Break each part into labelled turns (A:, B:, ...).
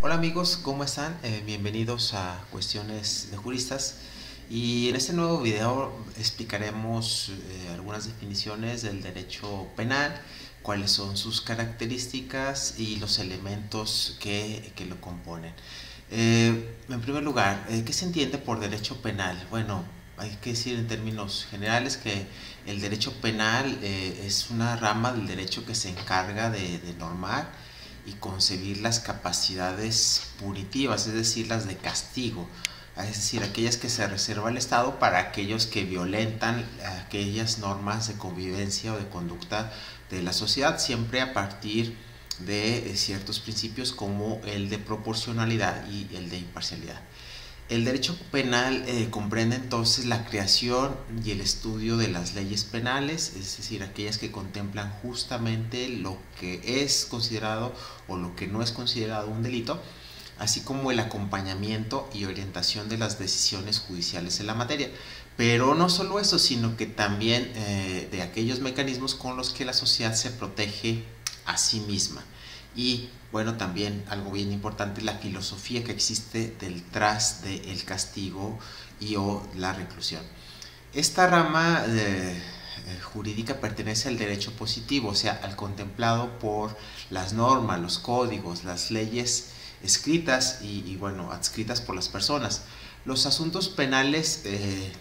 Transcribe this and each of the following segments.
A: Hola amigos, ¿cómo están? Bienvenidos a Cuestiones de Juristas. Y en este nuevo video explicaremos algunas definiciones del derecho penal, cuáles son sus características y los elementos que lo componen. En primer lugar, ¿qué se entiende por derecho penal? Bueno, hay que decir en términos generales que el derecho penal es una rama del derecho que se encarga de normar y concebir las capacidades punitivas, es decir, las de castigo, es decir, aquellas que se reserva el Estado para aquellos que violentan aquellas normas de convivencia o de conducta de la sociedad, siempre a partir de ciertos principios como el de proporcionalidad y el de imparcialidad. El derecho penal comprende entonces la creación y el estudio de las leyes penales, es decir, aquellas que contemplan justamente lo que es considerado o lo que no es considerado un delito, así como el acompañamiento y orientación de las decisiones judiciales en la materia. Pero no solo eso, sino que también de aquellos mecanismos con los que la sociedad se protege a sí misma. Y bueno, también algo bien importante, la filosofía que existe detrás del castigo y o la reclusión. Esta rama jurídica pertenece al derecho positivo, o sea, al contemplado por las normas, los códigos, las leyes escritas y bueno, adscritas por las personas. Los asuntos penales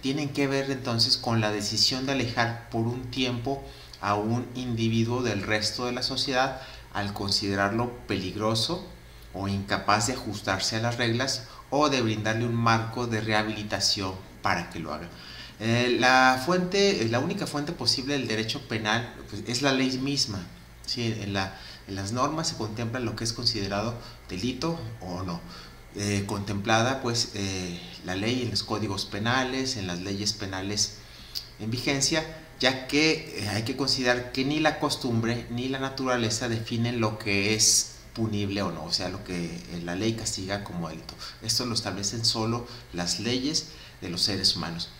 A: tienen que ver entonces con la decisión de alejar por un tiempo a un individuo del resto de la sociedad al considerarlo peligroso o incapaz de ajustarse a las reglas o de brindarle un marco de rehabilitación para que lo haga. La única fuente posible del derecho penal pues, es la ley misma. ¿Sí? En las normas se contempla lo que es considerado delito o no. Contemplada pues la ley en los códigos penales, en las leyes penales en vigencia, ya que hay que considerar que ni la costumbre ni la naturaleza definen lo que es punible o no, o sea, lo que la ley castiga como delito. Esto lo establecen solo las leyes de los seres humanos.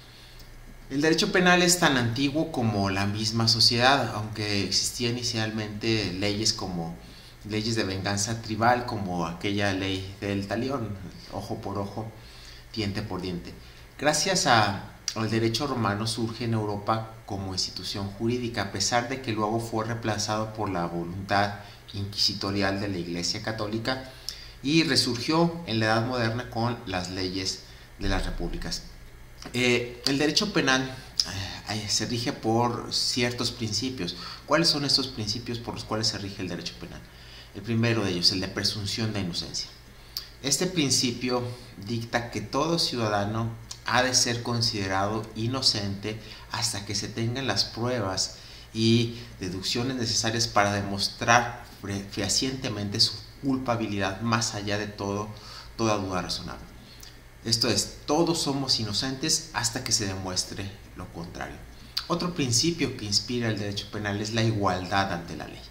A: El derecho penal es tan antiguo como la misma sociedad, aunque existían inicialmente leyes como leyes de venganza tribal, como aquella ley del talión, ojo por ojo, diente por diente. Gracias al derecho romano surge en Europa como institución jurídica, a pesar de que luego fue reemplazado por la voluntad inquisitorial de la Iglesia Católica y resurgió en la Edad Moderna con las leyes de las repúblicas. El derecho penal se rige por ciertos principios. ¿Cuáles son estos principios por los cuales se rige el derecho penal? El primero de ellos, el de presunción de inocencia. Este principio dicta que todo ciudadano ha de ser considerado inocente hasta que se tengan las pruebas y deducciones necesarias para demostrar fehacientemente su culpabilidad más allá de toda duda razonable. Esto es, todos somos inocentes hasta que se demuestre lo contrario. Otro principio que inspira el derecho penal es la igualdad ante la ley.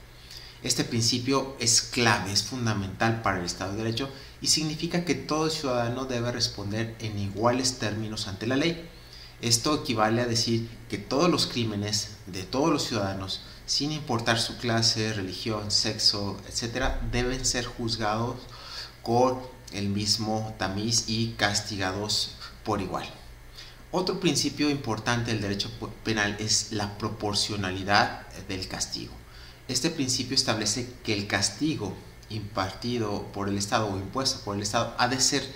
A: Este principio es clave, es fundamental para el Estado de Derecho y significa que todo ciudadano debe responder en iguales términos ante la ley. Esto equivale a decir que todos los crímenes de todos los ciudadanos, sin importar su clase, religión, sexo, etc., deben ser juzgados con el mismo tamiz y castigados por igual. Otro principio importante del derecho penal es la proporcionalidad del castigo. Este principio establece que el castigo impartido por el Estado o impuesto por el Estado ha de ser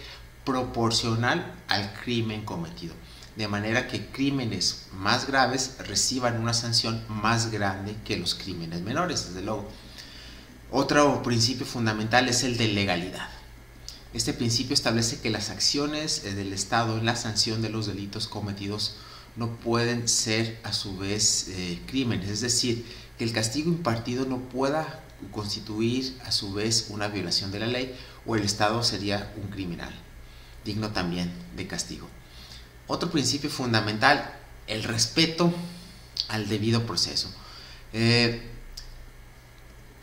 A: proporcional al crimen cometido, de manera que crímenes más graves reciban una sanción más grande que los crímenes menores, desde luego. Otro principio fundamental es el de legalidad. Este principio establece que las acciones del Estado en la sanción de los delitos cometidos no pueden ser a su vez crímenes, es decir, que el castigo impartido no pueda constituir a su vez una violación de la ley o el Estado sería un criminal, digno también de castigo. Otro principio fundamental, el respeto al debido proceso.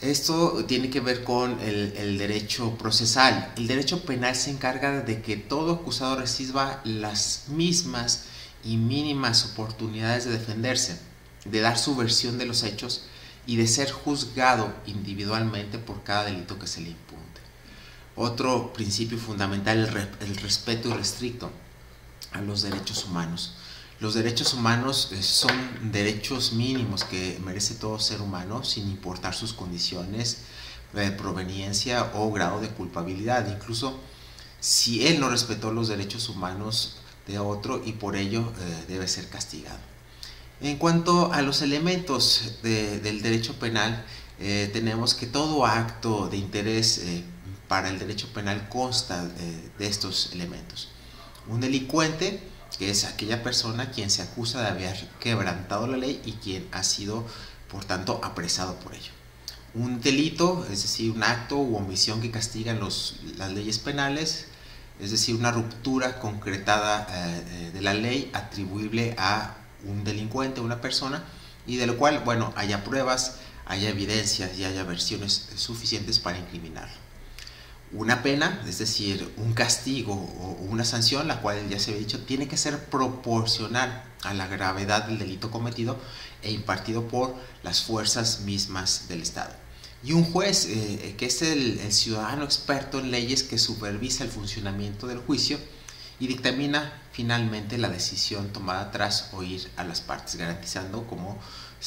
A: Esto tiene que ver con el derecho procesal. El derecho penal se encarga de que todo acusado reciba las mismas y mínimas oportunidades de defenderse, de dar su versión de los hechos y de ser juzgado individualmente por cada delito que se le impunte. Otro principio fundamental, el respeto irrestricto a los derechos humanos. Los derechos humanos son derechos mínimos que merece todo ser humano sin importar sus condiciones, proveniencia o grado de culpabilidad. Incluso si él no respetó los derechos humanos de otro y por ello debe ser castigado. En cuanto a los elementos del derecho penal, tenemos que todo acto de interés para el derecho penal consta de estos elementos. Un delincuente, que es aquella persona quien se acusa de haber quebrantado la ley y quien ha sido, por tanto, apresado por ello. Un delito, es decir, un acto u omisión que castigan las leyes penales, es decir, una ruptura concretada de la ley atribuible a un delincuente, una persona, y de lo cual, bueno, haya pruebas, haya evidencias y haya versiones suficientes para incriminarlo. Una pena, es decir, un castigo o una sanción, la cual ya se había dicho, tiene que ser proporcional a la gravedad del delito cometido e impartido por las fuerzas mismas del Estado. Y un juez, que es el ciudadano experto en leyes que supervisa el funcionamiento del juicio y dictamina finalmente la decisión tomada tras oír a las partes, garantizando, como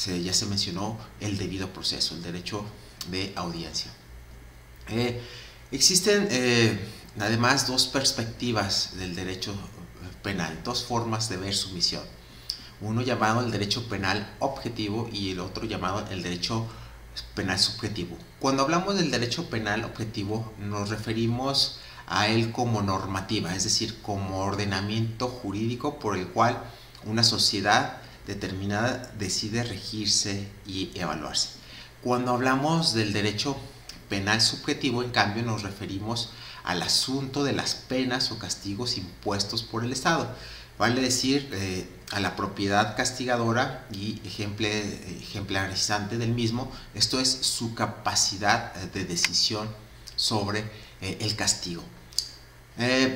A: ya se mencionó, el debido proceso, el derecho de audiencia. Existen además dos perspectivas del derecho penal, dos formas de ver su misión. Uno llamado el derecho penal objetivo y el otro llamado el derecho penal subjetivo. Cuando hablamos del derecho penal objetivo nos referimos a él como normativa, es decir, como ordenamiento jurídico por el cual una sociedad determinada decide regirse y evaluarse. Cuando hablamos del derecho penal subjetivo, en cambio, nos referimos al asunto de las penas o castigos impuestos por el Estado, vale decir, a la propiedad castigadora y ejemplarizante del mismo, esto es su capacidad de decisión sobre el castigo.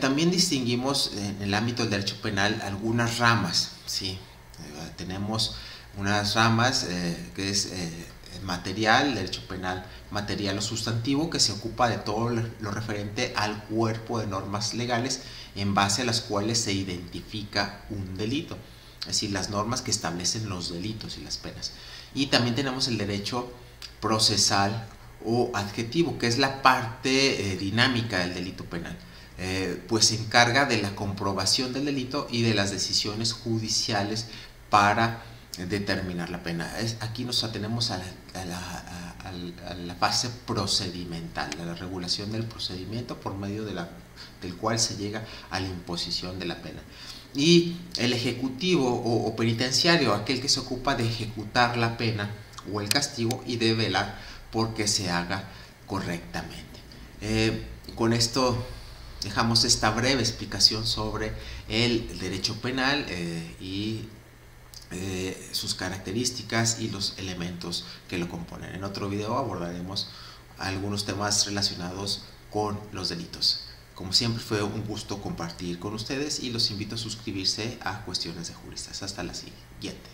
A: También distinguimos en el ámbito del derecho penal algunas ramas, ¿sí? Tenemos unas ramas que es material, derecho penal material o sustantivo, que se ocupa de todo lo referente al cuerpo de normas legales en base a las cuales se identifica un delito, es decir, las normas que establecen los delitos y las penas. Y también tenemos el derecho procesal o adjetivo, que es la parte dinámica del delito penal, pues se encarga de la comprobación del delito y de las decisiones judiciales para determinar la pena. Aquí nos atenemos a la fase procedimental, a la regulación del procedimiento por medio del cual se llega a la imposición de la pena. Y el ejecutivo o penitenciario, aquel que se ocupa de ejecutar la pena o el castigo y de velar porque se haga correctamente. Con esto dejamos esta breve explicación sobre el derecho penal y sus características y los elementos que lo componen. En otro video abordaremos algunos temas relacionados con los delitos. Como siempre, fue un gusto compartir con ustedes y los invito a suscribirse a Cuestiones de Juristas. Hasta la siguiente.